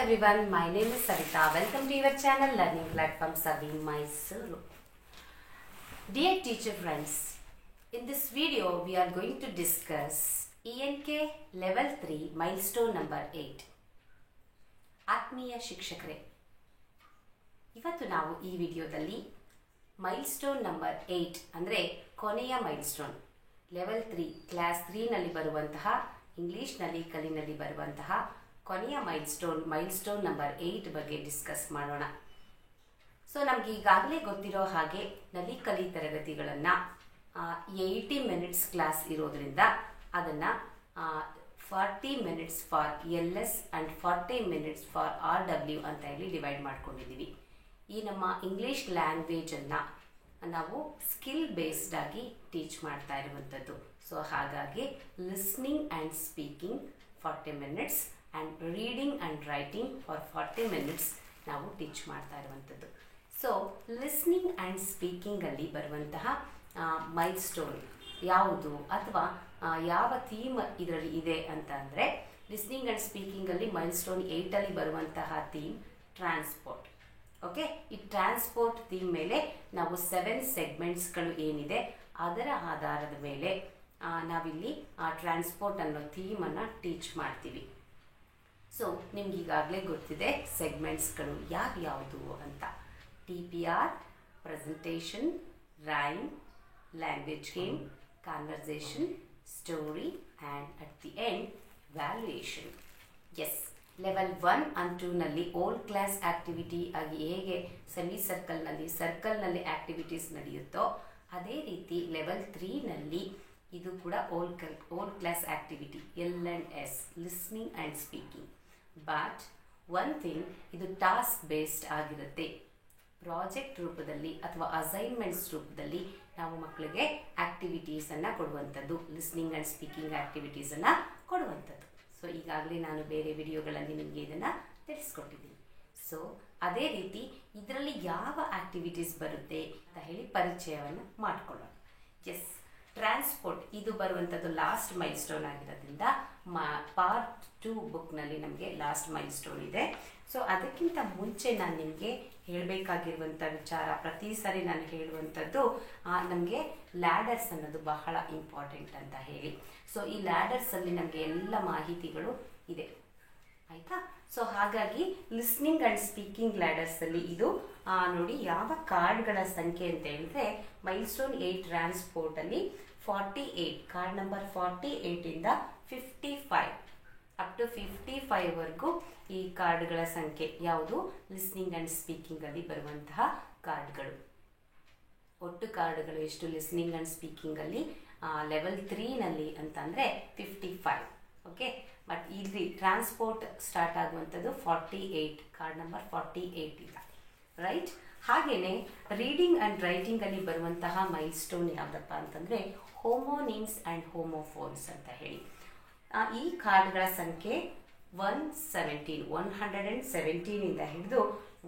everyone, my name is Savita. Welcome to your channel Learning Platform Savi Mysuru. Dear teacher friends, in this video we are going to discuss ENK level 3 milestone number 8. ಆತ್ಮೀಯ ಶಿಕ್ಷಕರೇ, ಇವತ್ತು ನಾವು ಈ ವಿಡಿಯೋದಲ್ಲಿ milestone number 8 ಅಂದರೆ ಕೊನೆಯ milestone level 3 class 3 ನಲ್ಲಿ ಬರುವಂತಹ ಇಂಗ್ಲಿಷ್ನಲ್ಲಿ ಕಲಿನಲ್ಲಿ ಬರುವಂತಹ ಕೊನೆಯ ಮೈಲ್ಸ್ಟೋನ್ ನಂಬರ್ 8 ಬಗ್ಗೆ ಡಿಸ್ಕಸ್ ಮಾಡೋಣ. ಸೊ ನಮಗೆ ಈಗಾಗಲೇ ಗೊತ್ತಿರೋ ಹಾಗೆ ನಲಿ ಕಲಿ ತರಗತಿಗಳನ್ನು 80 ಮಿನಿಟ್ಸ್ ಕ್ಲಾಸ್ ಇರೋದ್ರಿಂದ ಅದನ್ನು 40 minutes for LS and 40 minutes for RW ಅಂತ ಹೇಳಿ ಡಿವೈಡ್ ಮಾಡ್ಕೊಂಡಿದ್ದೀವಿ. ಈ ನಮ್ಮ ಇಂಗ್ಲೀಷ್ ಲ್ಯಾಂಗ್ವೇಜನ್ನು ನಾವು ಸ್ಕಿಲ್ ಬೇಸ್ಡ್ ಆಗಿ ಟೀಚ್ ಮಾಡ್ತಾ ಇರುವಂಥದ್ದು. ಸೊ ಹಾಗಾಗಿ listening and speaking 40 minutes and reading and writing for 40 minutes ನಾವು ಟೀಚ್ ಮಾಡ್ತಾ ಇರುವಂಥದ್ದು. ಸೊ ಲಿಸ್ನಿಂಗ್ ಆ್ಯಂಡ್ ಸ್ಪೀಕಿಂಗಲ್ಲಿ ಬರುವಂತಹ ಮೈಲ್ಸ್ಟೋನ್ ಯಾವುದು ಅಥವಾ ಯಾವ ಥೀಮ್ ಇದರಲ್ಲಿ ಇದೆ ಅಂತ ಅಂದರೆ, ಲಿಸ್ನಿಂಗ್ ಆ್ಯಂಡ್ ಸ್ಪೀಕಿಂಗಲ್ಲಿ ಮೈಲ್ಸ್ಟೋನ್ 8ಅಲ್ಲಿ ಬರುವಂತಹ ಥೀಮ್ ಟ್ರಾನ್ಸ್ಪೋರ್ಟ್. ಓಕೆ, ಈ ಟ್ರಾನ್ಸ್ಪೋರ್ಟ್ ಥೀಮ್ ಮೇಲೆ ನಾವು 7 ಸೆಗ್ಮೆಂಟ್ಸ್ಗಳು ಏನಿದೆ ಅದರ ಆಧಾರದ ಮೇಲೆ ನಾವಿಲ್ಲಿ ಟ್ರಾನ್ಸ್ಪೋರ್ಟ್ ಅನ್ನೋ ಥೀಮನ್ನು ಟೀಚ್ ಮಾಡ್ತೀವಿ. ಸೊ ನಿಮ್ಗೆ ಈಗಾಗಲೇ ಗೊತ್ತಿದೆ ಸೆಗ್ಮೆಂಟ್ಸ್ಗಳು ಯಾವ್ಯಾವುದು ಅಂತ. TPR, presentation, rhyme, language game, conversation, story and at the end valuation. Yes, level 1 and 2ನಲ್ಲಿ ಓಲ್ಡ್ ಕ್ಲಾಸ್ ಆ್ಯಕ್ಟಿವಿಟಿ ಆಗಿ ಹೇಗೆ ಸೆಮಿ ಸರ್ಕಲ್ನಲ್ಲಿ ಆ್ಯಕ್ಟಿವಿಟೀಸ್ ನಡೆಯುತ್ತೋ ಅದೇ ರೀತಿ ಲೆವೆಲ್ 3ನಲ್ಲಿ ಇದು ಕೂಡ old class activity L&S, listening and speaking. But one thing, ಇದು task based ಆಗಿರುತ್ತೆ. Project ರೂಪದಲ್ಲಿ ಅಥವಾ ಅಸೈನ್ಮೆಂಟ್ಸ್ ರೂಪದಲ್ಲಿ ನಾವು ಮಕ್ಕಳಿಗೆ ಆ್ಯಕ್ಟಿವಿಟೀಸನ್ನು ಕೊಡುವಂಥದ್ದು, ಲಿಸ್ನಿಂಗ್ ಆ್ಯಂಡ್ ಸ್ಪೀಕಿಂಗ್ ಆ್ಯಕ್ಟಿವಿಟೀಸನ್ನು ಕೊಡುವಂಥದ್ದು. ಸೊ ಈಗಾಗಲೇ ನಾನು ಬೇರೆ ವಿಡಿಯೋಗಳಲ್ಲಿ ನಿಮಗೆ ಇದನ್ನು ತಿಳಿಸ್ಕೊಟ್ಟಿದ್ದೀನಿ. ಸೊ ಅದೇ ರೀತಿ ಇದರಲ್ಲಿ ಯಾವ ಆ್ಯಕ್ಟಿವಿಟೀಸ್ ಬರುತ್ತೆ ಅಂತ ಹೇಳಿ ಪರಿಚಯವನ್ನು ಮಾಡಿಕೊಳ್ಳೋಣ. ಎಸ್, ಟ್ರಾನ್ಸ್ಪೋರ್ಟ್ ಇದು ಬರುವಂಥದ್ದು ಲಾಸ್ಟ್ ಮೈಲ್ಸ್ಟೋನ್ ಆಗಿರೋದ್ರಿಂದ ಪಾರ್ಟ್ 2 ಬುಕ್ನಲ್ಲಿ ನಮಗೆ ಲಾಸ್ಟ್ ಮೈಲ್ಸ್ಟೋನ್ ಇದೆ. ಸೊ ಅದಕ್ಕಿಂತ ಮುಂಚೆ ನಾನು ನಿಮಗೆ ಹೇಳಬೇಕಾಗಿರುವಂಥ ವಿಚಾರ, ಪ್ರತಿ ಸಾರಿ ನಾನು ಹೇಳುವಂಥದ್ದು ನಮಗೆ ಲ್ಯಾಡರ್ಸ್ ಅನ್ನೋದು ಬಹಳ ಇಂಪಾರ್ಟೆಂಟ್ ಅಂತ ಹೇಳಿ. ಸೊ ಈ ಲ್ಯಾಡರ್ಸಲ್ಲಿ ನಮಗೆ ಎಲ್ಲ ಮಾಹಿತಿಗಳು ಇದೆ, ಆಯಿತಾ. ಸೊ ಹಾಗಾಗಿ ಲಿಸ್ನಿಂಗ್ ಆ್ಯಂಡ್ ಸ್ಪೀಕಿಂಗ್ ಲ್ಯಾಡರ್ಸಲ್ಲಿ ಇದು ನೋಡಿ ಯಾವ ಕಾರ್ಡ್ಗಳ ಸಂಖ್ಯೆ ಅಂತ ಹೇಳಿದ್ರೆ, ಮೈಲ್ಸ್ಟೋನ್ 8 ಟ್ರಾನ್ಸ್ಪೋರ್ಟಲ್ಲಿ 48 ಕಾರ್ಡ್ ನಂಬರ್ 48ಇಂದ 55 ಅಪ್ ಟು 55ವರೆಗೂ ಈ ಕಾರ್ಡ್ಗಳ ಸಂಖ್ಯೆ ಯಾವುದು ಲಿಸ್ನಿಂಗ್ ಆ್ಯಂಡ್ ಸ್ಪೀಕಿಂಗಲ್ಲಿ ಬರುವಂತಹ ಕಾರ್ಡ್ಗಳು. ಒಟ್ಟು ಕಾರ್ಡ್ಗಳು ಎಷ್ಟು ಲಿಸ್ನಿಂಗ್ ಆ್ಯಂಡ್ ಸ್ಪೀಕಿಂಗಲ್ಲಿ ಲೆವೆಲ್ 3ನಲ್ಲಿ ಅಂತಂದರೆ 55. ಓಕೆ, ಬಟ್ ಇಲ್ಲಿ ಟ್ರಾನ್ಸ್ಪೋರ್ಟ್ ಸ್ಟಾರ್ಟ್ ಆಗುವಂಥದ್ದು 48 ಕಾರ್ಡ್ ನಂಬರ್ 48 ಇಲ್ಲ, ರೈಟ್. ಹಾಗೆಯೇ ರೀಡಿಂಗ್ ಆ್ಯಂಡ್ ರೈಟಿಂಗಲ್ಲಿ ಬರುವಂತಹ ಮೈಲ್ಸ್ಟೋನ್ ಯಾವುದಪ್ಪ ಅಂತಂದರೆ ಹೋಮೋನಿಮ್ಸ್ ಆ್ಯಂಡ್ ಹೋಮೋಫೋನ್ಸ್ ಅಂತ ಹೇಳಿ. ಈ ಕಾರ್ಡ್ಗಳ ಸಂಖ್ಯೆ 117ಇಂದ ಹಿಡಿದು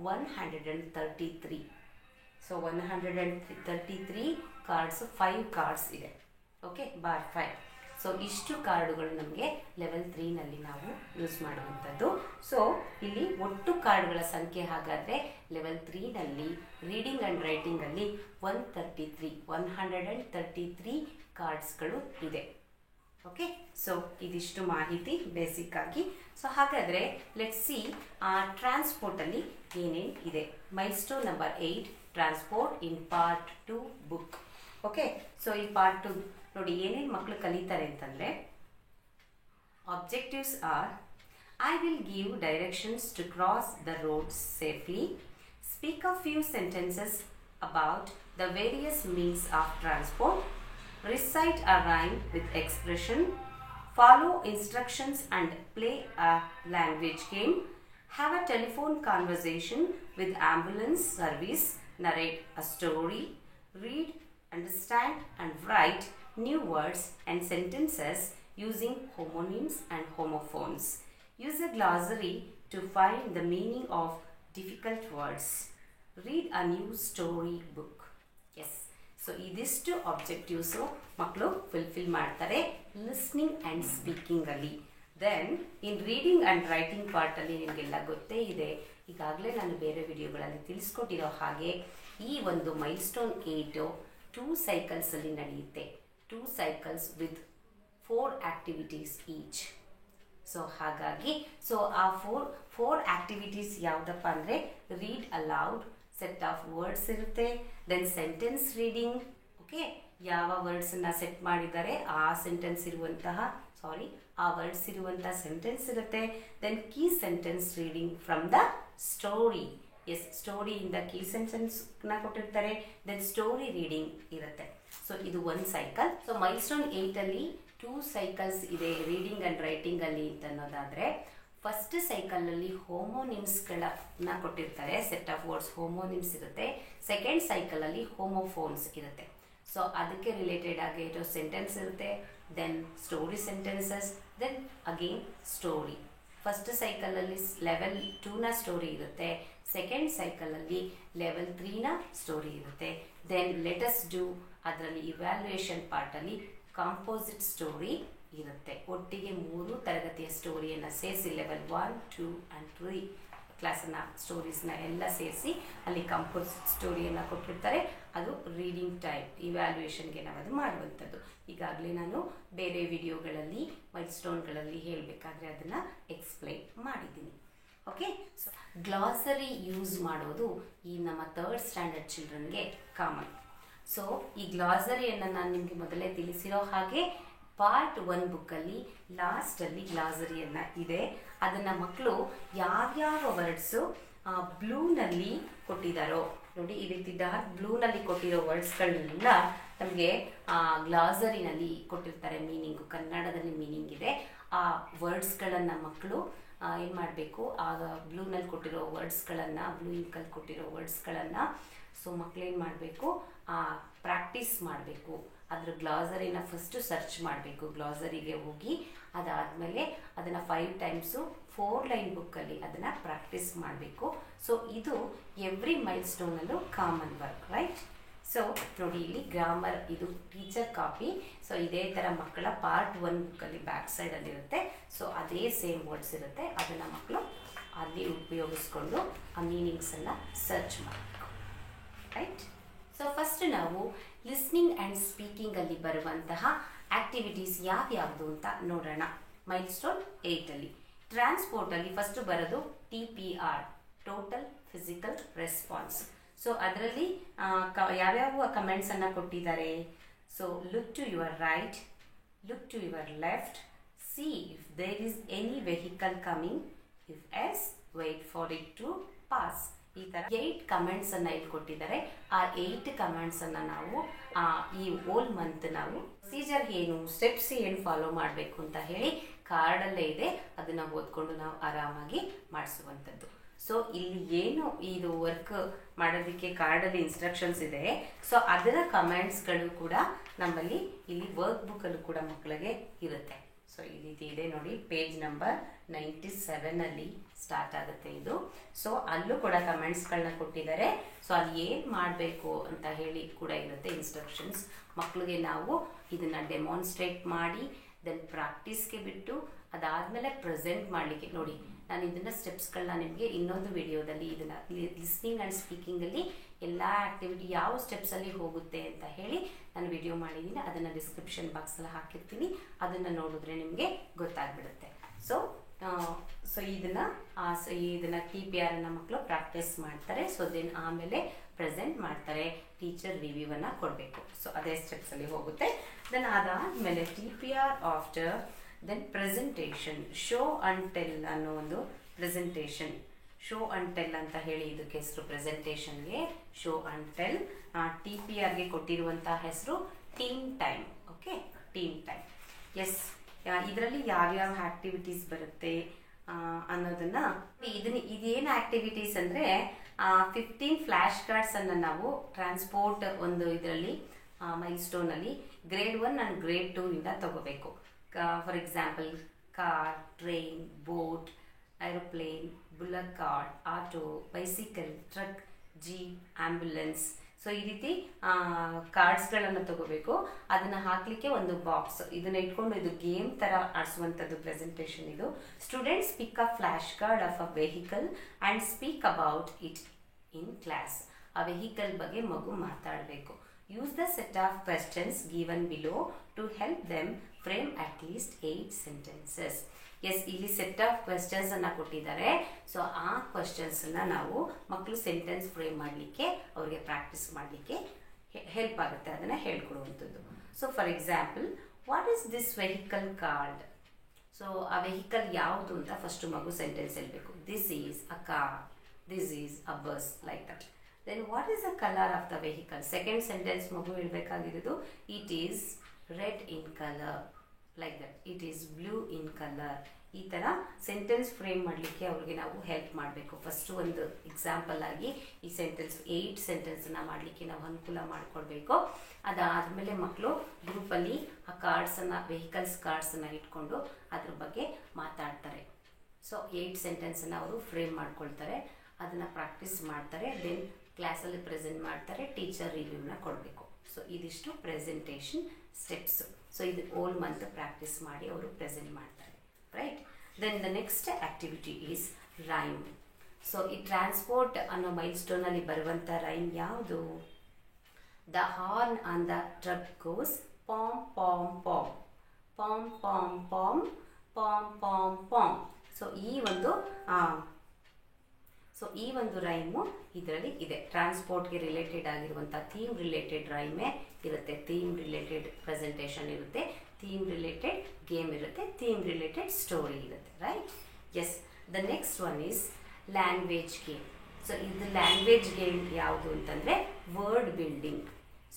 133. ಸೊ 133 ಕಾರ್ಡ್ಸ್, 5 ಕಾರ್ಡ್ಸ್ ಇದೆ. Okay, bar 5. ಸೊ ಇಷ್ಟು ಕಾರ್ಡುಗಳು ನಮಗೆ ಲೆವೆಲ್ 3ನಲ್ಲಿ ನಾವು ಯೂಸ್ ಮಾಡುವಂಥದ್ದು. ಸೊ ಇಲ್ಲಿ ಒಟ್ಟು ಕಾರ್ಡ್ಗಳ ಸಂಖ್ಯೆ ಹಾಗಾದರೆ ಲೆವೆಲ್ 3ನಲ್ಲಿ ರೀಡಿಂಗ್ ಆ್ಯಂಡ್ ರೈಟಿಂಗಲ್ಲಿ 133 ಕಾರ್ಡ್ಸ್ಗಳು ಇದೆ. ಓಕೆ, ಸೊ ಇದಿಷ್ಟು ಮಾಹಿತಿ ಬೇಸಿಕ್ ಆಗಿ. ಸೊ ಹಾಗಾದರೆ ಲೆಟ್ಸ್ ಸಿ ಟ್ರಾನ್ಸ್ಪೋರ್ಟಲ್ಲಿ ಏನೇನು ಇದೆ. Milestone number 8 transport in part 2 book. Okay, so ಈ ಪಾರ್ಟ್ 2 ನೋಡಿ ಏನೇನು ಮಕ್ಕಳು ಕಲಿತಾರೆ ಅಂತಂದರೆ, objectives are: I will give directions to cross the road safely, speak a few sentences about the various means of transport, recite a rhyme with expression, follow instructions and play a language game, have a telephone conversation with ambulance service, narrate a story, read, understand and write new words and sentences using homonyms and homophones. Use a glossary to find the meaning of difficult words. Read a new story book. Yes. So ಇದಿಷ್ಟು objectives ಮಕ್ಕಳು fulfil ಮಾಡ್ತಾರೆ listening and ಸ್ಪೀಕಿಂಗಲ್ಲಿ. Then in reading and writing ಪಾರ್ಟಲ್ಲಿ ನಿಮಗೆಲ್ಲ ಗೊತ್ತೇ ಇದೆ, ಈಗಾಗಲೇ ನಾನು ಬೇರೆ ವಿಡಿಯೋಗಳಲ್ಲಿ ತಿಳಿಸ್ಕೊಟ್ಟಿರೋ ಹಾಗೆ ಈ ಒಂದು ಮೈಲ್ಸ್ಟೋನ್ 8 2 ಸೈಕಲ್ಸಲ್ಲಿ ನಡೆಯುತ್ತೆ. 2 cycles with 4 activities each. So ಹಾಗಾಗಿ ಆ ಫೋರ್ ಆ್ಯಕ್ಟಿವಿಟೀಸ್ ಯಾವುದಪ್ಪ ಅಂದರೆ read aloud, set of words ಇರುತ್ತೆ, ದೆನ್ ಸೆಂಟೆನ್ಸ್ ರೀಡಿಂಗ್. ಓಕೆ, ಯಾವ ವರ್ಡ್ಸನ್ನು ಸೆಟ್ ಮಾಡಿದ್ದಾರೆ ಆ ವರ್ಡ್ಸ್ ಇರುವಂಥ ಸೆಂಟೆನ್ಸ್ ಇರುತ್ತೆ. Then key sentence reading from the story. Yes, ಸ್ಟೋರಿಯಿಂದ ಕೀ ಸೆಂಟೆನ್ಸ್ನ ಕೊಟ್ಟಿರ್ತಾರೆ. ದೆನ್ ಸ್ಟೋರಿ ರೀಡಿಂಗ್ ಇರುತ್ತೆ. ಸೊ ಇದು ಒಂದು ಸೈಕಲ್. ಸೊ ಮೈಲ್ಸ್ಟೋನ್ 8ಅಲ್ಲಿ 2 ಸೈಕಲ್ಸ್ ಇದೆ ರೀಡಿಂಗ್ ಆ್ಯಂಡ್ ರೈಟಿಂಗಲ್ಲಿ ಅಂತ ಅನ್ನೋದಾದರೆ, ಫಸ್ಟ್ ಸೈಕಲಲ್ಲಿ ಹೋಮೋನಿಮ್ಸ್ಗಳನ್ನ ಕೊಟ್ಟಿರ್ತಾರೆ, ಸೆಟ್ ಆಫ್ ವರ್ಡ್ಸ್ ಹೋಮೋನಿಮ್ಸ್ ಇರುತ್ತೆ. ಸೆಕೆಂಡ್ ಸೈಕಲಲ್ಲಿ ಹೋಮೋಫೋನ್ಸ್ ಇರುತ್ತೆ. ಸೊ ಅದಕ್ಕೆ ರಿಲೇಟೆಡ್ ಆಗಿ ಇರೋ ಸೆಂಟೆನ್ಸ್ ಇರುತ್ತೆ. Then story sentences, then again story. First ಸೈಕಲಲ್ಲಿ ಲೆವೆಲ್ 2ನ ಸ್ಟೋರಿ ಇರುತ್ತೆ. ಸೆಕೆಂಡ್ ಸೈಕಲಲ್ಲಿ ಲೆವೆಲ್ 3ನ ಸ್ಟೋರಿ ಇರುತ್ತೆ. ದೆನ್ ಲೆಟಸ್ ಡೂ ಅದರಲ್ಲಿ ಇವ್ಯಾಲ್ಯೂಯೇಷನ್ ಪಾರ್ಟಲ್ಲಿ ಕಾಂಪೋಸಿಟ್ ಸ್ಟೋರಿ ಇರುತ್ತೆ. ಒಟ್ಟಿಗೆ 3 ತರಗತಿಯ ಸ್ಟೋರಿಯನ್ನು ಸೇರಿಸಿ ಲೆವೆಲ್ 1, 2 ಆ್ಯಂಡ್ 3 ಕ್ಲಾಸನ್ನು ಸ್ಟೋರೀಸ್ನ ಎಲ್ಲ ಸೇರಿಸಿ ಅಲ್ಲಿ ಕಂಪೋಸಿಟ್ ಸ್ಟೋರಿಯನ್ನು ಕೊಟ್ಟಿರ್ತಾರೆ. ಅದು ರೀಡಿಂಗ್ ಟೈಮ್ ಇವ್ಯಾಲ್ಯೂಯೇಷನ್ಗೆ ನಾವು ಅದು ಮಾಡುವಂಥದ್ದು. ಈಗಾಗಲೇ ನಾನು ಬೇರೆ ವಿಡಿಯೋಗಳಲ್ಲಿ ಮೈಲ್ಸ್ಟೋನ್ಗಳಲ್ಲಿ ಹೇಳಬೇಕಾದ್ರೆ ಅದನ್ನು ಎಕ್ಸ್ಪ್ಲೈನ್ ಮಾಡಿದ್ದೀನಿ. ಓಕೆ, ಸೊ ಗ್ಲಾಸರಿ ಯೂಸ್ ಮಾಡೋದು ಈ ನಮ್ಮ 3rd ಸ್ಟ್ಯಾಂಡರ್ಡ್ ಚಿಲ್ಡ್ರನ್ಗೆ ಕಾಮನ್. ಸೊ ಈ ಗ್ಲಾಸರಿಯನ್ನು ನಾನು ನಿಮಗೆ ಮೊದಲೇ ತಿಳಿಸಿರೋ ಹಾಗೆ ಪಾರ್ಟ್ 1 ಬುಕ್ಕಲ್ಲಿ ಲಾಸ್ಟಲ್ಲಿ ಗ್ಲಾಸರಿಯನ್ನು ಇದೆ. ಅದನ್ನು ಮಕ್ಕಳು ಯಾವ್ಯಾವ ವರ್ಡ್ಸು ಬ್ಲೂನಲ್ಲಿ ಕೊಟ್ಟಿದ್ದಾರೋ ನೋಡಿ, ಈ ರೀತಿ ಡಾರ್ಕ್ ಬ್ಲೂನಲ್ಲಿ ಕೊಟ್ಟಿರೋ ವರ್ಡ್ಸ್ಗಳನ್ನೆಲ್ಲ ನಮಗೆ ಗ್ಲಾಸರಿನಲ್ಲಿ ಕೊಟ್ಟಿರ್ತಾರೆ. ಮೀನಿಂಗು ಕನ್ನಡದಲ್ಲಿ ಮೀನಿಂಗ್ ಇದೆ. ಆ ವರ್ಡ್ಸ್ಗಳನ್ನು ಮಕ್ಕಳು ಏನು ಮಾಡಬೇಕು, ಆಗ ಬ್ಲೂನಲ್ಲಿ ಕೊಟ್ಟಿರೋ ವರ್ಡ್ಸ್ಗಳನ್ನು, ಬ್ಲೂ ಇಂಕಲ್ಲಿ ಕೊಟ್ಟಿರೋ ವರ್ಡ್ಸ್ಗಳನ್ನು ಸೊ ಮಕ್ಕಳೇನು ಮಾಡಬೇಕು, ಪ್ರಾಕ್ಟೀಸ್ ಮಾಡಬೇಕು. ಅದ್ರ ಗ್ಲಾಸರಿನ ಫಸ್ಟು ಸರ್ಚ್ ಮಾಡಬೇಕು. ಗ್ಲಾಸರಿಗೆ ಹೋಗಿ ಅದಾದಮೇಲೆ ಅದನ್ನು 5 ಟೈಮ್ಸು 4 ಲೈನ್ ಬುಕ್ಕಲ್ಲಿ ಅದನ್ನು ಪ್ರಾಕ್ಟೀಸ್ ಮಾಡಬೇಕು. ಸೊ ಇದು ಎವ್ರಿ ಮೈಲ್ಸ್ಟೋನಲ್ಲೂ ಕಾಮನ್ ವರ್ಕ್, ರೈಟ್? ಸೊ ನೋಡಿ, ಇಲ್ಲಿ ಗ್ರಾಮರ್ ಇದು ಟೀಚರ್ ಕಾಪಿ. ಸೊ ಇದೇ ಥರ ಮಕ್ಕಳ ಪಾರ್ಟ್ 1 ಬುಕ್ಕಲ್ಲಿ ಬ್ಯಾಕ್ ಸೈಡಲ್ಲಿರುತ್ತೆ. ಸೊ ಅದೇ ಸೇಮ್ ವರ್ಡ್ಸ್ ಇರುತ್ತೆ. ಅದನ್ನು ಮಕ್ಕಳು ಅಲ್ಲಿ ಉಪಯೋಗಿಸ್ಕೊಂಡು ಆ ಮೀನಿಂಗ್ಸನ್ನು ಸರ್ಚ್ ಮಾಡಬೇಕು, ರೈಟ್? ಸೊ ಫಸ್ಟ್ ನಾವು ಲಿಸ್ನಿಂಗ್ ಆ್ಯಂಡ್ ಸ್ಪೀಕಿಂಗಲ್ಲಿ ಬರುವಂತಹ ಆ್ಯಕ್ಟಿವಿಟೀಸ್ ಯಾವ್ಯಾವುದು ಅಂತ ನೋಡೋಣ. ಮೈಲ್ಸ್ಟೋನ್ 8ಅಲ್ಲಿ ಟ್ರಾನ್ಸ್ಪೋರ್ಟಲ್ಲಿ ಫಸ್ಟ್ ಬರೋದು TPR, total physical response. So ಅದರಲ್ಲಿ ಯಾವ್ಯಾವ ಕಮೆಂಟ್ಸನ್ನು ಕೊಟ್ಟಿದ್ದಾರೆ. So look to your right, look to your left, see if there is any vehicle coming, if yes wait for it to pass. ಈ ಥರ 8 ಕಮೆಂಟ್ಸನ್ನು ಇಲ್ಲಿ ಕೊಟ್ಟಿದ್ದಾರೆ. ಆ 8 ಕಮೆಂಟ್ಸನ್ನು ನಾವು ಈ ಹೋಲ್ ಮಂತ್ ನಾವು ಪ್ರೊಸೀಜರ್ ಏನು, ಸ್ಟೆಪ್ಸ್ ಏನು ಫಾಲೋ ಮಾಡಬೇಕು ಅಂತ ಹೇಳಿ ಕಾರ್ಡಲ್ಲೇ ಇದೆ. ಅದನ್ನು ಓದ್ಕೊಂಡು ನಾವು ಆರಾಮಾಗಿ ಮಾಡಿಸುವಂಥದ್ದು. ಸೊ ಇಲ್ಲಿ ಏನು ಇದು ವರ್ಕ್ ಮಾಡೋದಕ್ಕೆ ಕಾರ್ಡಲ್ಲಿ ಇನ್ಸ್ಟ್ರಕ್ಷನ್ಸ್ ಇದೆ. ಸೊ ಅದರ ಕಮೆಂಟ್ಸ್ಗಳು ಕೂಡ ನಮ್ಮಲ್ಲಿ ಇಲ್ಲಿ ವರ್ಕ್ ಬುಕ್ಕಲ್ಲೂ ಕೂಡ ಮಕ್ಕಳಿಗೆ ಇರುತ್ತೆ. ಸೊ ಈ ರೀತಿ ಇದೆ ನೋಡಿ, ಪೇಜ್ ನಂಬರ್ 97ಅಲ್ಲಿ ಸ್ಟಾರ್ಟ್ ಆಗುತ್ತೆ ಇದು. ಸೊ ಅಲ್ಲೂ ಕೂಡ ಕಮೆಂಟ್ಸ್ಗಳನ್ನ ಕೊಟ್ಟಿದ್ದಾರೆ. ಸೊ ಅಲ್ಲಿ ಏನು ಮಾಡಬೇಕು ಅಂತ ಹೇಳಿ ಕೂಡ ಇರುತ್ತೆ ಇನ್ಸ್ಟ್ರಕ್ಷನ್ಸ್. ಮಕ್ಕಳಿಗೆ ನಾವು ಇದನ್ನು ಡೆಮಾನ್ಸ್ಟ್ರೇಟ್ ಮಾಡಿ ದೆನ್ ಪ್ರಾಕ್ಟೀಸ್ಗೆ ಬಿಟ್ಟು ಅದಾದಮೇಲೆ ಪ್ರೆಸೆಂಟ್ ಮಾಡಲಿಕ್ಕೆ ನೋಡಿ, ನಾನು ಇದನ್ನು ಸ್ಟೆಪ್ಸ್ಗಳನ್ನ ನಿಮಗೆ ಇನ್ನೊಂದು ವಿಡಿಯೋದಲ್ಲಿ ಇದನ್ನು ಲಿಸ್ನಿಂಗ್ ಆ್ಯಂಡ್ ಸ್ಪೀಕಿಂಗಲ್ಲಿ ಎಲ್ಲ ಆ್ಯಕ್ಟಿವಿಟಿ ಯಾವ ಸ್ಟೆಪ್ಸಲ್ಲಿ ಹೋಗುತ್ತೆ ಅಂತ ಹೇಳಿ ನಾನು ವಿಡಿಯೋ ಮಾಡಿದ್ದೀನಿ. ಅದನ್ನು ಡಿಸ್ಕ್ರಿಪ್ಷನ್ ಬಾಕ್ಸಲ್ಲಿ ಹಾಕಿರ್ತೀನಿ. ಅದನ್ನು ನೋಡಿದ್ರೆ ನಿಮಗೆ ಗೊತ್ತಾಗ್ಬಿಡುತ್ತೆ. ಸೊ ಇದನ್ನು TPR ಮಕ್ಕಳು ಪ್ರಾಕ್ಟೀಸ್ ಮಾಡ್ತಾರೆ. ಸೊ ದೆನ್ ಆಮೇಲೆ ಪ್ರೆಸೆಂಟ್ ಮಾಡ್ತಾರೆ. ಟೀಚರ್ ರಿವ್ಯೂವನ್ನು ಕೊಡಬೇಕು. ಸೊ ಅದೇ ಸ್ಟೆಪ್ಸಲ್ಲಿ ಹೋಗುತ್ತೆ. ದೆನ್ ಅದಾದಮೇಲೆ TPR after, then presentation, show and tell ಅನ್ನೋ ಒಂದು ಪ್ರೆಸೆಂಟೇಷನ್. ಶೋ ಅಂಡ್ ಟೆಲ್ ಅಂತ ಹೇಳಿ ಇದಕ್ಕೆ ಹೆಸರು, ಪ್ರೆಸೆಂಟೇಷನ್ಗೆ ಶೋ ಅಂಡ್ ಟೆಲ್. TPRಗೆ ಕೊಟ್ಟಿರುವಂಥ ಹೆಸರು team time. Okay, team time. Yes, ಇದರಲ್ಲಿ ಯಾವ್ಯಾವ ಆ್ಯಕ್ಟಿವಿಟೀಸ್ ಬರುತ್ತೆ ಅನ್ನೋದನ್ನು ಇದೇನು ಆ್ಯಕ್ಟಿವಿಟೀಸ್ ಅಂದರೆ 15 ಫ್ಲ್ಯಾಶ್ ಕಾರ್ಡ್ಸನ್ನು ನಾವು ಟ್ರಾನ್ಸ್ಪೋರ್ಟ್ ಒಂದು ಇದರಲ್ಲಿ ಮೈಲ್ಸ್ಟೋನಲ್ಲಿ ಗ್ರೇಡ್ 1 ಆ್ಯಂಡ್ ಗ್ರೇಡ್ 2 ಇಂದ ತಗೋಬೇಕು. For example car, train, boat, aeroplane, bullock cart, auto, bicycle, truck, jeep, ambulance. So ಈ ರೀತಿ ಕಾರ್ಡ್ಸ್ಗಳನ್ನು ತಗೋಬೇಕು, ಅದನ್ನು ಹಾಕಲಿಕ್ಕೆ ಒಂದು ಬಾಕ್ಸ್, ಇದನ್ನ ಇಟ್ಕೊಂಡು ಇದು ಗೇಮ್ ಥರ ಆಡಿಸುವಂಥದ್ದು ಪ್ರೆಸೆಂಟೇಷನ್ ಇದು. Students pick a flash card of a vehicle and speak about it in class. ಆ ವೆಹಿಕಲ್ ಬಗ್ಗೆ ಮಗು ಮಾತಾಡಬೇಕು. Use the set of questions given below to help them frame at least 8 sentences. Yes, ಇಲ್ಲಿ set of questions ಅನ್ನ ಕೊಟ್ಟಿದ್ದಾರೆ. So ಆ questions ಅನ್ನ ನಾವು ಮಕ್ಕಳು ಸೆಂಟೆನ್ಸ್ ಫ್ರೇಮ್ ಮಾಡಲಿಕ್ಕೆ, ಅವ್ರಿಗೆ ಪ್ರಾಕ್ಟೀಸ್ ಮಾಡಲಿಕ್ಕೆ ಹೆಲ್ಪ್ ಆಗುತ್ತೆ, ಅದನ್ನ ಹೇಳ್ಕೊಡುವಂಥದ್ದು. So for example, what is this vehicle card? So ಆ ವೆಹಿಕಲ್ ಯಾವುದು ಅಂತ ಫಸ್ಟ್ ಮಗು ಸೆಂಟೆನ್ಸ್ ಹೇಳಬೇಕು. This is a car, this is a bus, like that. Then what is the color of the vehicle? Second sentence ಮಗು ಹೇಳಬೇಕಾಗಿರೋದು, it is red in color, like that. It is blue in color. ಈ ಥರ sentence frame ಮಾಡಲಿಕ್ಕೆ ಅವ್ರಿಗೆ ನಾವು help ಮಾಡಬೇಕು. First ಒಂದು example ಆಗಿ ಈ ಸೆಂಟೆನ್ಸ್ 8 ಸೆಂಟೆನ್ಸನ್ನು ಮಾಡಲಿಕ್ಕೆ ನಾವು ಅನುಕೂಲ ಮಾಡಿಕೊಡ್ಬೇಕು. ಅದಾದಮೇಲೆ ಮಕ್ಕಳು ಗ್ರೂಪಲ್ಲಿ ಆ ಕಾರ್ಡ್ಸನ್ನು, ವೆಹಿಕಲ್ಸ್ ಕಾರ್ಡ್ಸನ್ನು ಇಟ್ಕೊಂಡು ಅದ್ರ ಬಗ್ಗೆ ಮಾತಾಡ್ತಾರೆ. ಸೊ 8 ಸೆಂಟೆನ್ಸನ್ನು ಅವರು ಫ್ರೇಮ್ ಮಾಡ್ಕೊಳ್ತಾರೆ, ಅದನ್ನು ಪ್ರಾಕ್ಟೀಸ್ ಮಾಡ್ತಾರೆ. ದೆನ್ ಕ್ಲಾಸಲ್ಲಿ ಪ್ರೆಸೆಂಟ್ ಮಾಡ್ತಾರೆ, ಟೀಚರ್ ರಿವ್ಯೂನ ಕೊಡಬೇಕು. ಸೊ ಇದಿಷ್ಟು ಪ್ರೆಸೆಂಟೇಷನ್ ಸ್ಟೆಪ್ಸು. ಸೊ ಇದು ಓಲ್ ಮಂತ್ ಪ್ರಾಕ್ಟೀಸ್ ಮಾಡಿ ಅವರು ಪ್ರೆಸೆಂಟ್ ಮಾಡ್ತಾರೆ, right. Then the next activity is rhyme. So ಈ ಟ್ರಾನ್ಸ್ಪೋರ್ಟ್ ಅನ್ನೋ ಮೈಲ್ ಸ್ಟೋನಲ್ಲಿ ಬರುವಂಥ ರೈಮ್ ಯಾವುದು? The horn on the truck goes pom pom pom, pom pom pom, pom pom pom. So ಈ ಒಂದು ರೈಮು ಇದರಲ್ಲಿ ಇದೆ. ಟ್ರಾನ್ಸ್ಪೋರ್ಟ್ಗೆ ರಿಲೇಟೆಡ್ ಆಗಿರುವಂಥ ಥೀಮ್ ರಿಲೇಟೆಡ್ ರೈಮೇ ಇರುತ್ತೆ. ಥೀಮ್ ರಿಲೇಟೆಡ್ ಪ್ರೆಸೆಂಟೇಷನ್ ಇರುತ್ತೆ, ಥೀಮ್ ರಿಲೇಟೆಡ್ ಗೇಮ್ ಇರುತ್ತೆ, ಥೀಮ್ ರಿಲೇಟೆಡ್ ಸ್ಟೋರಿ ಇರುತ್ತೆ, right. Yes, the next one is language game. So ಇದು ಲ್ಯಾಂಗ್ವೇಜ್ ಗೇಮ್ ಯಾವುದು ಅಂತಂದರೆ word building.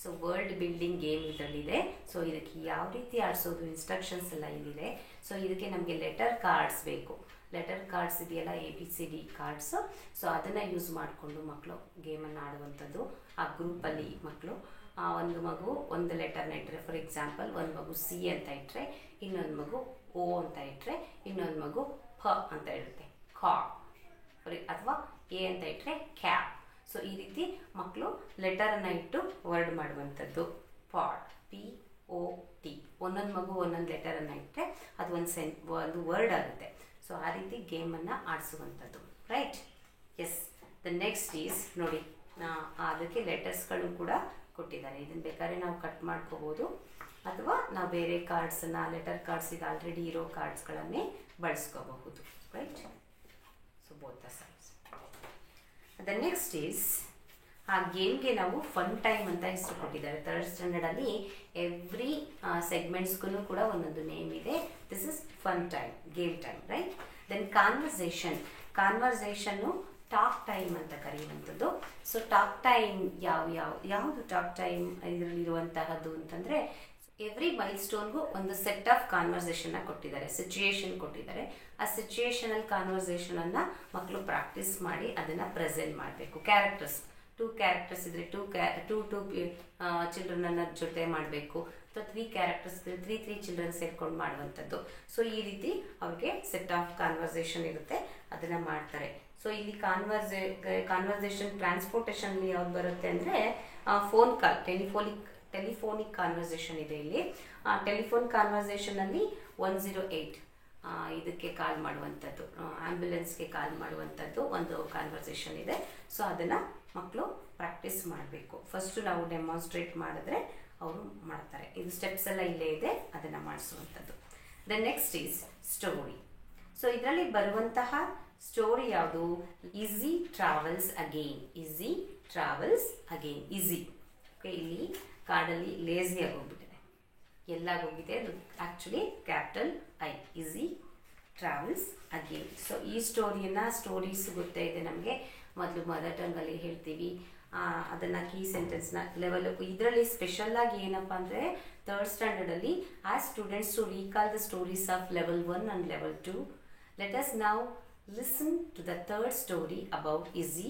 So word building game ಇದರಲ್ಲಿದೆ. ಸೊ ಇದಕ್ಕೆ ಯಾವ ರೀತಿ ಆಡಿಸೋದು, ಇನ್ಸ್ಟ್ರಕ್ಷನ್ಸ್ ಎಲ್ಲ ಇಲ್ಲಿದೆ. ಸೊ ಇದಕ್ಕೆ ನಮಗೆ ಲೆಟರ್ ಕಾರ್ಡ್ಸ್ ಬೇಕು. ಲೆಟರ್ ಕಾರ್ಡ್ಸ್ ಇದೆಯಲ್ಲ, ABCD ಕಾರ್ಡ್ಸು. ಸೊ ಅದನ್ನು ಯೂಸ್ ಮಾಡಿಕೊಂಡು ಮಕ್ಕಳು ಗೇಮನ್ನು ಆಡುವಂಥದ್ದು. ಆ ಗ್ರೂಪಲ್ಲಿ ಮಕ್ಕಳು ಒಂದು ಮಗು ಒಂದು ಲೆಟರ್ನ ಇಟ್ಟರೆ, ಫಾರ್ ಎಕ್ಸಾಂಪಲ್ ಒಂದು ಮಗು C ಅಂತ ಇಟ್ಟರೆ, ಇನ್ನೊಂದು ಮಗು O ಅಂತ ಇಟ್ಟರೆ, ಇನ್ನೊಂದು ಮಗು P ಅಂತ ಇರುತ್ತೆ, ಖಾ, ಅಥವಾ A ಅಂತ ಇಟ್ಟರೆ ಕ್ಯಾಪ್. ಸೊ ಈ ರೀತಿ ಮಕ್ಕಳು ಲೆಟರನ್ನು ಇಟ್ಟು ವರ್ಡ್ ಮಾಡುವಂಥದ್ದು. Pot, POT. ಒಂದೊಂದು ಮಗು ಒಂದೊಂದು ಲೆಟರನ್ನು ಇಟ್ಟರೆ ಅದು ಒಂದು ವರ್ಡ್ ಆಗುತ್ತೆ. ಸೊ ಆ ರೀತಿ ಗೇಮನ್ನು ಆಡಿಸುವಂಥದ್ದು, right. Yes, the next is ನೋಡಿ, ಅದಕ್ಕೆ ಲೆಟರ್ಸ್ಗಳು ಕೂಡ ಕೊಟ್ಟಿದ್ದಾರೆ. ಇದನ್ನು ಬೇಕಾದ್ರೆ ನಾವು ಕಟ್ ಮಾಡ್ಕೋಬೋದು, ಅಥವಾ ನಾವು ಬೇರೆ ಕಾರ್ಡ್ಸನ್ನು, ಲೆಟರ್ ಕಾರ್ಡ್ಸ್ ಇದು ಆಲ್ರೆಡಿ ಇರೋ ಕಾರ್ಡ್ಸ್ಗಳನ್ನೇ ಬಳಸ್ಕೋಬಹುದು, right. So both the sides. The next is, ಆ ಗೇಮ್ಗೆ ನಾವು ಫನ್ ಟೈಮ್ ಅಂತ ಹೆಸರು ಕೊಟ್ಟಿದ್ದಾರೆ. 3rd ಸ್ಟ್ಯಾಂಡರ್ಡಲ್ಲಿ ಎವ್ರಿ ಸೆಗ್ಮೆಂಟ್ಸ್ಗೂ ಕೂಡ ಒಂದೊಂದು ನೇಮ್ ಇದೆ. This is fun time, game time, right. Then ಕಾನ್ವರ್ಸೇಷನ್ನು ಟಾಕ್ ಟೈಮ್ ಅಂತ ಕರೆಯುವಂಥದ್ದು. ಸೊ ಟಾಕ್ ಟೈಮ್ ಯಾವುದು ಟಾಕ್ ಟೈಮ್ ಇದರಲ್ಲಿರುವಂತಹದ್ದು ಅಂತಂದರೆ, ಎವ್ರಿ ಮೈಲ್ ಸ್ಟೋನ್ಗೂ ಒಂದು ಸೆಟ್ ಆಫ್ ಕಾನ್ವರ್ಸೇಷನ್ನ ಕೊಟ್ಟಿದ್ದಾರೆ, ಸಿಚುಯೇಷನ್ ಕೊಟ್ಟಿದ್ದಾರೆ. ಆ ಸಿಚುಯೇಷನಲ್ ಕಾನ್ವರ್ಸೇಷನನ್ನು ಮಕ್ಕಳು ಪ್ರಾಕ್ಟೀಸ್ ಮಾಡಿ ಅದನ್ನು ಪ್ರೆಸೆಂಟ್ ಮಾಡಬೇಕು. ಕ್ಯಾರೆಕ್ಟರ್ಸ್, 2 ಕ್ಯಾರೆಕ್ಟರ್ಸ್ ಇದ್ರೆ ಟೂ ಚಿಲ್ಡ್ರನ್ನ ಜೊತೆ ಮಾಡಬೇಕು, ಅಥವಾ 3 ಕ್ಯಾರೆಕ್ಟರ್ಸ್ ಇದ್ರೆ 3 ಚಿಲ್ಡ್ರನ್ ಸೇರ್ಕೊಂಡು ಮಾಡುವಂಥದ್ದು. ಸೊ ಈ ರೀತಿ ಅವ್ರಿಗೆ ಸೆಟ್ ಆಫ್ ಕಾನ್ವರ್ಸೇಷನ್ ಇರುತ್ತೆ, ಅದನ್ನು ಮಾಡ್ತಾರೆ. ಸೊ ಇಲ್ಲಿ ಕಾನ್ವರ್ಸೇಷನ್ ಟ್ರಾನ್ಸ್ಪೋರ್ಟೇಷನ್ಲಿ ಯಾವ್ದು ಬರುತ್ತೆ ಅಂದರೆ, ಫೋನ್ ಕಾಲ್, ಟೆಲಿಫೋನಿಕ್ ಕಾನ್ವರ್ಸೇಷನ್ ಇದೆ ಇಲ್ಲಿ. ಟೆಲಿಫೋನ್ ಕಾನ್ವರ್ಸೇಷನಲ್ಲಿ 108 ಇದಕ್ಕೆ ಕಾಲ್ ಮಾಡುವಂಥದ್ದು, ಆ್ಯಂಬುಲೆನ್ಸ್ಗೆ ಕಾಲ್ ಮಾಡುವಂಥದ್ದು ಒಂದು ಕಾನ್ವರ್ಸೇಷನ್ ಇದೆ. ಸೊ ಅದನ್ನು ಮಕ್ಕಳು ಪ್ರಾಕ್ಟೀಸ್ ಮಾಡಬೇಕು. ಫಸ್ಟು ನಾವು ಡೆಮಾನ್ಸ್ಟ್ರೇಟ್ ಮಾಡಿದ್ರೆ ಅವರು ಮಾಡ್ತಾರೆ. ಇದು ಸ್ಟೆಪ್ಸ್ ಎಲ್ಲ ಇಲ್ಲೇ ಇದೆ, ಅದನ್ನು ಮಾಡಿಸುವಂಥದ್ದು. The next is story. So ಇದರಲ್ಲಿ ಬರುವಂತಹ ಸ್ಟೋರಿ ಯಾವುದು? Easy travels again. Easy travels again, easy. Okay, ಇಲ್ಲಿ ಕಾರ್ಡಲ್ಲಿ ಲೇಸಿಯಾಗಿ ಹೋಗ್ಬಿಟ್ಟಿದೆ, ಎಲ್ಲಾಗೋಗಿದೆ, ಅದು actually capital I, easy travels again. So ಈ ಸ್ಟೋರೀಸ್ ಗೊತ್ತೇ ನಮಗೆ. ಮೊದಲು ಮದರ್ ಟಂಗಲ್ಲಿ ಹೇಳ್ತೀವಿ, ಅದನ್ನು ಕೀ ಸೆಂಟೆನ್ಸ್ನ ಲೆವೆಲ್. ಇದರಲ್ಲಿ ಸ್ಪೆಷಲ್ಲಾಗಿ ಏನಪ್ಪ ಅಂದರೆ, 3rd ಸ್ಟ್ಯಾಂಡರ್ಡಲ್ಲಿ as students to recall the stories of level 1 and level 2. Let us now listen to the 3rd story about easy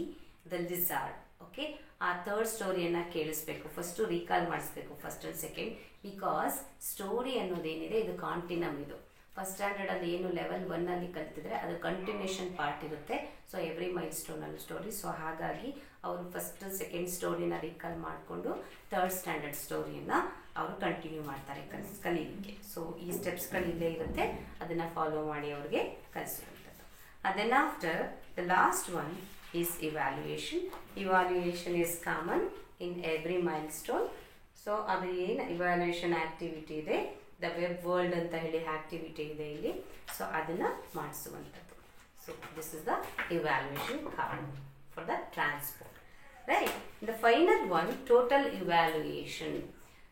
the lizard. Okay, ಆ 3rd ಸ್ಟೋರಿಯನ್ನು ಕೇಳಿಸ್ಬೇಕು. ಫಸ್ಟು ರೀಕಾಲ್ ಮಾಡಿಸ್ಬೇಕು, first and second. Because story ಅನ್ನೋದೇನಿದೆ ಇದು continuum. ಇದು first ಸ್ಟ್ಯಾಂಡರ್ಡಲ್ಲಿ ಏನು level 1 ಕಲ್ತಿದ್ರೆ ಅದು ಕಂಟಿನ್ಯೂಷನ್ ಪಾರ್ಟ್ ಇರುತ್ತೆ. ಸೊ ಎವ್ರಿ ಮೈಲ್ ಸ್ಟೋನಲ್ಲಿ ಸ್ಟೋರಿ. ಸೊ ಹಾಗಾಗಿ ಅವರು ಫಸ್ಟ್ ಸೆಕೆಂಡ್ ಸ್ಟೋರಿನ ರಿಕಾಲ್ ಮಾಡಿಕೊಂಡು ಥರ್ಡ್ ಸ್ಟ್ಯಾಂಡರ್ಡ್ ಸ್ಟೋರಿಯನ್ನು ಅವರು ಕಂಟಿನ್ಯೂ ಮಾಡ್ತಾರೆ ಕಲೀಲಿಕ್ಕೆ. ಸೊ ಈ ಸ್ಟೆಪ್ಸ್ಗಳು ಇಲ್ಲೇ ಇರುತ್ತೆ, ಅದನ್ನು ಫಾಲೋ ಮಾಡಿ ಅವ್ರಿಗೆ ಕಲಿಸುವಂಥದ್ದು. ಅದೆನ್ after the last one is evaluation. Evaluation is common in every milestone. So ಅದು ಏನು ಇವ್ಯಾಲ್ಯೂಯೇಷನ್ ಆ್ಯಕ್ಟಿವಿಟಿ ಇದೆ, ದ ವೆಬ್ ವರ್ಲ್ಡ್ ಅಂತ ಹೇಳಿ ಆ್ಯಕ್ಟಿವಿಟಿ ಇದೆ ಇಲ್ಲಿ. ಸೊ ಅದನ್ನು ಮಾಡಿಸುವಂಥದ್ದು. So this is the evaluation card for the transport, right. The final one total evaluation.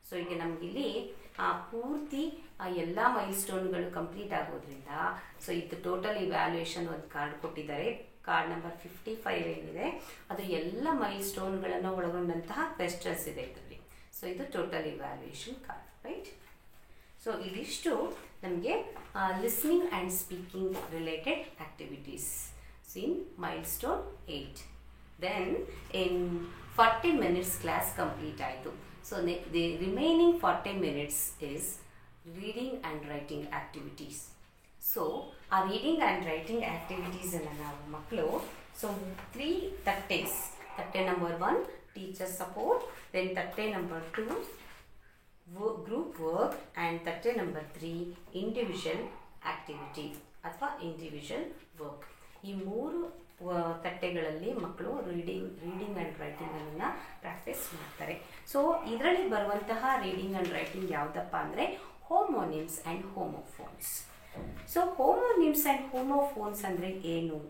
So ಈಗ ನಮಗಿಲ್ಲಿ ಪೂರ್ತಿ ಎಲ್ಲ ಮೈಲ್ ಸ್ಟೋನ್ಗಳು ಕಂಪ್ಲೀಟ್ ಆಗೋದ್ರಿಂದ ಸೊ ಇದು ಟೋಟಲ್ ಇವ್ಯಾಲ್ಯೂಯೇಷನ್ ಒಂದು ಕಾರ್ಡ್ ಕೊಟ್ಟಿದ್ದಾರೆ. ಕಾರ್ಡ್ ನಂಬರ್ 55 ಏನಿದೆ ಅದು ಎಲ್ಲ ಮೈಲ್ ಸ್ಟೋನ್ಗಳನ್ನು ಒಳಗೊಂಡಂತಹ ಕ್ವೆಶ್ಚನ್ಸ್ ಇದೆ ಇದರಲ್ಲಿ. ಸೊ ಇದು total evaluation card, right. So ಇದಿಷ್ಟು ನಮಗೆ listening and speaking related activities in milestone 8. Then in 40 minutes class complete ಆಯಿತು. So the remaining 40 minutes is reading and writing activities. So ಆ reading and writing ಆ್ಯಕ್ಟಿವಿಟೀಸನ್ನು ನಾವು ಮಕ್ಕಳು so 3 ತಟ್ಟೆಸ್, ತಟ್ಟೆ number 1 teacher support, then ತಟ್ಟೆ number 2 group work, and ತಟ್ಟೆ ನಂಬರ್ 3 ಇಂಡಿವಿಜುವಲ್ ಆ್ಯಕ್ಟಿವಿಟಿ ಅಥವಾ ಇಂಡಿವಿಜುವಲ್ ವರ್ಕ್. ಈ 3 ತಟ್ಟೆಗಳಲ್ಲಿ ಮಕ್ಕಳು ರೀಡಿಂಗ್ ಆ್ಯಂಡ್ ರೈಟಿಂಗನ್ನು ಪ್ರಾಕ್ಟೀಸ್ ಮಾಡ್ತಾರೆ. ಸೊ ಇದರಲ್ಲಿ ಬರುವಂತಹ ರೀಡಿಂಗ್ ಆ್ಯಂಡ್ ರೈಟಿಂಗ್ ಯಾವುದಪ್ಪ ಅಂದರೆ homonyms and homophones. So homonyms and homophones ಅಂದರೆ ಏನು?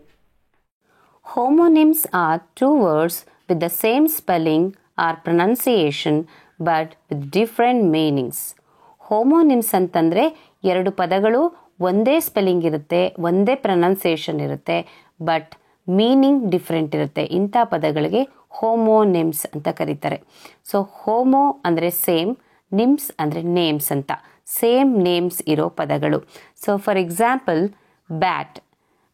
Homonyms are two words with the same spelling or pronunciation but with different meanings. Homonyms ಅಂತಂದರೆ 2 ಪದಗಳು ಒಂದೇ ಸ್ಪೆಲ್ಲಿಂಗ್ ಇರುತ್ತೆ, ಒಂದೇ ಪ್ರೊನೌನ್ಸಿಯೇಷನ್ ಇರುತ್ತೆ, ಬಟ್ ಮೀನಿಂಗ್ ಡಿಫ್ರೆಂಟ್ ಇರುತ್ತೆ. ಇಂಥ ಪದಗಳಿಗೆ ಹೋಮೋನಿಮ್ಸ್ ಅಂತ ಕರೀತಾರೆ. ಸೊ ಹೋಮೋ ಅಂದರೆ ಸೇಮ್, ನಿಮ್ಸ್ ಅಂದರೆ ನೇಮ್ಸ್ ಅಂತ, ಸೇಮ್ ನೇಮ್ಸ್ ಇರೋ ಪದಗಳು. So for example bat.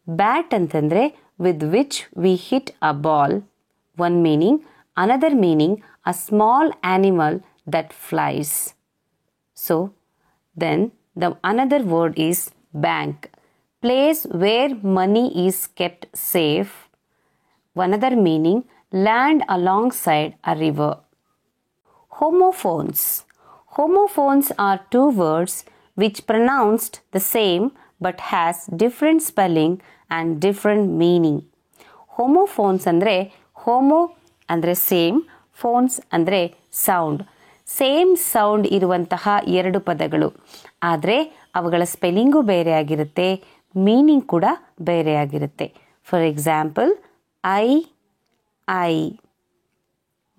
Bat ಅಂತಂದರೆ with which we hit a ball, one meaning. Another meaning, a small animal that flies. So then the another word is bank, place where money is kept safe. Another meaning, land alongside a river. Homophones. Homophones are 2 words which pronounced the same but has different spelling and different meaning. Homophones ಅಂದರೆ homo ಅಂದರೆ same, phones ಅಂದರೆ sound. Same sound ಇರುವಂತಹ 2 ಪದಗಳು, ಆದರೆ ಅವುಗಳ spelling ಬೇರೆ ಆಗಿರುತ್ತೆ, meaning ಕೂಡ ಬೇರೆ ಆಗಿರುತ್ತೆ. For example I,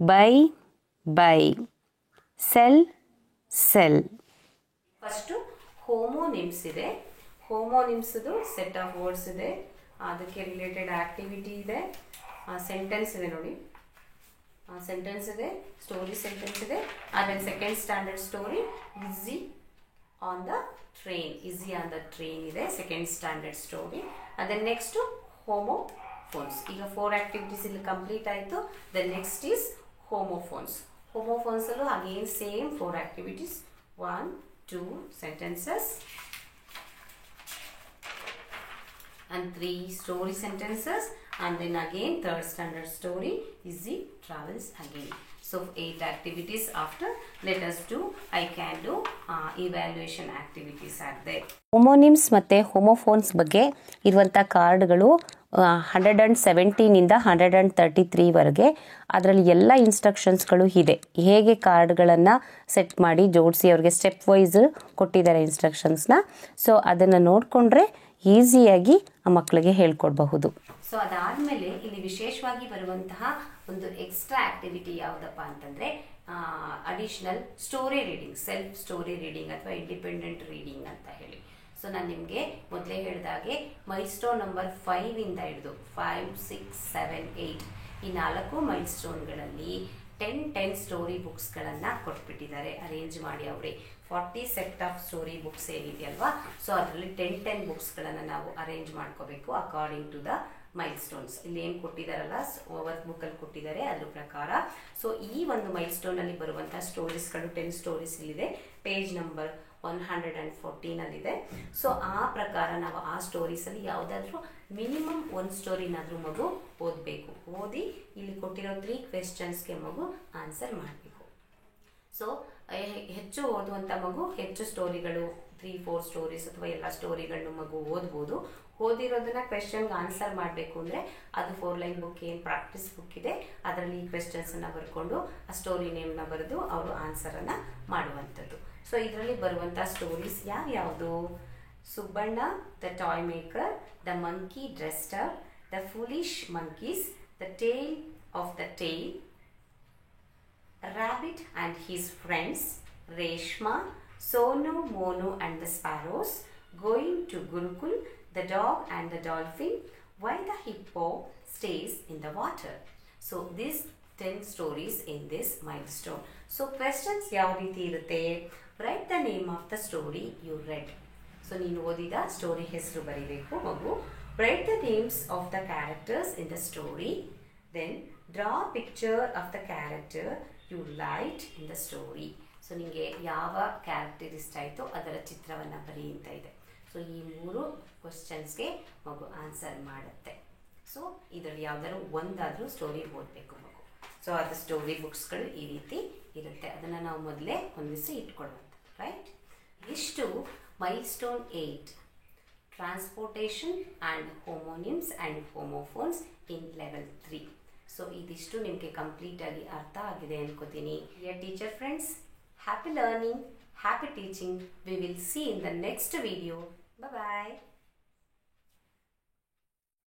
by, cell. First homonyms ಇದೆ. ಹೋಮೋನಿಮ್ಸ್ದು ಸೆಟ್ ಆಫ್ ವರ್ಡ್ಸ್ ಇದೆ, ಅದಕ್ಕೆ ರಿಲೇಟೆಡ್ ಆ್ಯಕ್ಟಿವಿಟಿ ಇದೆ, ಸೆಂಟೆನ್ಸ್ ಇದೆ ನೋಡಿ, ಸೆಂಟೆನ್ಸ್ ಇದೆ, ಸ್ಟೋರಿ ಸೆಂಟೆನ್ಸ್ ಇದೆ. ಆಮೇಲೆ second standard story easy on the train ಇದೆ, ಸೆಕೆಂಡ್ ಸ್ಟ್ಯಾಂಡರ್ಡ್ ಸ್ಟೋರಿ. ಅದನ್ನ ನೆಕ್ಸ್ಟು ಹೋಮೋಫೋನ್ಸ್. ಈಗ 4 ಆ್ಯಕ್ಟಿವಿಟೀಸ್ ಇಲ್ಲಿ ಕಂಪ್ಲೀಟ್ ಆಯಿತು. The next is homophones. ಹೋಮೋಫೋನ್ಸಲ್ಲೂ again same 4 activities, 1, 2 sentences and 3 story sentences, and then again third standard story easy travels again. So 8 activities after. Let us do I can do evaluation activities are there. Homonyms ಮತ್ತು homophones ಬಗ್ಗೆ ಇರುವಂಥ ಕಾರ್ಡ್ಗಳು 117 ಇಂದ 133 ವರೆಗೆ. ಅದರಲ್ಲಿ ಎಲ್ಲ ಇನ್ಸ್ಟ್ರಕ್ಷನ್ಸ್ಗಳು ಇದೆ. ಹೇಗೆ ಕಾರ್ಡ್ಗಳನ್ನು ಸೆಟ್ ಮಾಡಿ ಜೋಡಿಸಿ ಅವ್ರಿಗೆ ಸ್ಟೆಪ್ ವೈಸ್ ಕೊಟ್ಟಿದ್ದಾರೆ ಇನ್ಸ್ಟ್ರಕ್ಷನ್ಸ್ನ. ಸೊ ಅದನ್ನು ನೋಡಿಕೊಂಡ್ರೆ ಈಸಿಯಾಗಿ ಆ ಮಕ್ಕಳಿಗೆ ಹೇಳ್ಕೊಡ್ಬಹುದು. ಸೊ ಅದಾದಮೇಲೆ ಇಲ್ಲಿ ವಿಶೇಷವಾಗಿ ಬರುವಂತಹ ಒಂದು ಎಕ್ಸ್ಟ್ರಾ ಆಕ್ಟಿವಿಟಿ ಯಾವುದಪ್ಪ ಅಂತಂದರೆ additional story reading, self story reading ಅಥವಾ ಇಂಡಿಪೆಂಡೆಂಟ್ ರೀಡಿಂಗ್ ಅಂತ ಹೇಳಿ. ಸೊ ನಾನು ನಿಮಗೆ ಮೊದಲೇ ಹೇಳಿದಾಗೆ ಮೈಲ್ ಸ್ಟೋನ್ ನಂಬರ್ 5 ಇಂದ ಹಿಡಿದು 5, 6, 7, 8 ಈ 4 ಮೈಲ್ ಸ್ಟೋನ್ಗಳಲ್ಲಿ 10 ಸ್ಟೋರಿ ಬುಕ್ಸ್ಗಳನ್ನು ಕೊಟ್ಬಿಟ್ಟಿದ್ದಾರೆ ಅರೇಂಜ್ ಮಾಡಿ ಅವರೇ. 40 ಸೆಟ್ ಆಫ್ ಸ್ಟೋರಿ ಬುಕ್ಸ್ ಏನಿದೆಯಲ್ವಾ, ಸೊ ಅದರಲ್ಲಿ 10 ಬುಕ್ಸ್ಗಳನ್ನು ನಾವು ಅರೇಂಜ್ ಮಾಡ್ಕೋಬೇಕು according to the milestones. ಇಲ್ಲಿ ಏನು ಕೊಟ್ಟಿದ್ದಾರಲ್ಲ ವರ್ಕ್ ಬುಕ್ಕಲ್ಲಿ ಕೊಟ್ಟಿದ್ದಾರೆ ಅದ್ರ ಪ್ರಕಾರ. ಸೊ ಈ ಒಂದು ಮೈಲ್ ಸ್ಟೋನಲ್ಲಿ ಬರುವಂಥ ಸ್ಟೋರೀಸ್ಗಳು 10 ಸ್ಟೋರೀಸ್ ಇಲ್ಲಿದೆ. ಪೇಜ್ ನಂಬರ್ 114 ಸೊ ಆ ಪ್ರಕಾರ ನಾವು ಆ ಸ್ಟೋರೀಸಲ್ಲಿ ಯಾವುದಾದ್ರೂ ಮಿನಿಮಮ್ ಒಂದು ಸ್ಟೋರಿನಾದರೂ ಮಗು ಓದಬೇಕು. ಓದಿ ಇಲ್ಲಿ ಕೊಟ್ಟಿರೋ 3 ಕ್ವೆಶ್ಚನ್ಸ್ಗೆ ಮಗು ಆನ್ಸರ್ ಮಾಡಬೇಕು. ಸೊ ಹೆಚ್ಚು ಓದುವಂಥ ಮಗು ಹೆಚ್ಚು ಸ್ಟೋರಿಗಳು 3-4 ಸ್ಟೋರೀಸ್ ಅಥವಾ ಎಲ್ಲ ಸ್ಟೋರಿಗಳನ್ನು ಮಗು ಓದ್ಬೋದು. ಓದಿರೋದನ್ನ ಕ್ವೆಶ್ಚನ್ಗೆ ಆನ್ಸರ್ ಮಾಡಬೇಕು ಅಂದರೆ ಅದು 4 ಲೈನ್ ಬುಕ್ ಏನು ಪ್ರಾಕ್ಟೀಸ್ ಬುಕ್ ಇದೆ ಅದರಲ್ಲಿ ಈ ಕ್ವೆಶ್ಚನ್ಸನ್ನು ಬರ್ಕೊಂಡು ಆ ಸ್ಟೋರಿ ನೇಮ್ನ ಬರೆದು ಅವರು ಆನ್ಸರನ್ನು ಮಾಡುವಂಥದ್ದು. ಸೊ ಇದರಲ್ಲಿ ಬರುವಂಥ ಸ್ಟೋರೀಸ್ ಯಾವ್ಯಾವುದು? Subbanna the toy maker, the monkey dressed up, the foolish monkeys, the tale of the tail, Rabbit and his friends, Reshma, Sonu, Monu and the sparrows, Going to Gurukul, the dog and the dolphin, Why the hippo stays in the water. So these 10 stories in this milestone. So questions ಯಾವ ರೀತಿ ಇರುತ್ತೆ? Write the name of the story you read. So ನೀನು ಓದಿದ story ಹೆಸರು ಬರೀಬೇಕು ಮಗು. Write the names of the characters in the story. Then draw a picture of the character you liked in the story. So ನಿಮಗೆ ಯಾವ character ಇಷ್ಟ ಆಯಿತು ಅದರ ಚಿತ್ರವನ್ನು ಬರೀ ಅಂತ ಇದೆ. ಸೊ ಈ 3 ಕ್ವಶನ್ಸ್ಗೆ ಮಗು ಆನ್ಸರ್ ಮಾಡುತ್ತೆ. ಸೊ ಇದರಲ್ಲಿ ಯಾವುದಾದ್ರು ಒಂದಾದರೂ ಸ್ಟೋರಿ ಓದಬೇಕು ಮಗು. ಸೊ ಅದು ಸ್ಟೋರಿ ಬುಕ್ಸ್ಗಳು ಈ ರೀತಿ ಇರುತ್ತೆ. ಅದನ್ನು ನಾವು ಮೊದಲೇ ಹೊಂದಿಸಿ ಇಟ್ಕೊಳ್ಳುವಂಥ ರೈಟ್. ಇಷ್ಟು milestone 8 transportation and homonyms and homophones in level 3. So ಇದಿಷ್ಟು ನಿಮಗೆ ಕಂಪ್ಲೀಟಾಗಿ ಅರ್ಥ ಆಗಿದೆ ಅನ್ಕೋತೀನಿ. Dear teacher friends, happy learning, happy teaching. We will see in the next video. Bye bye.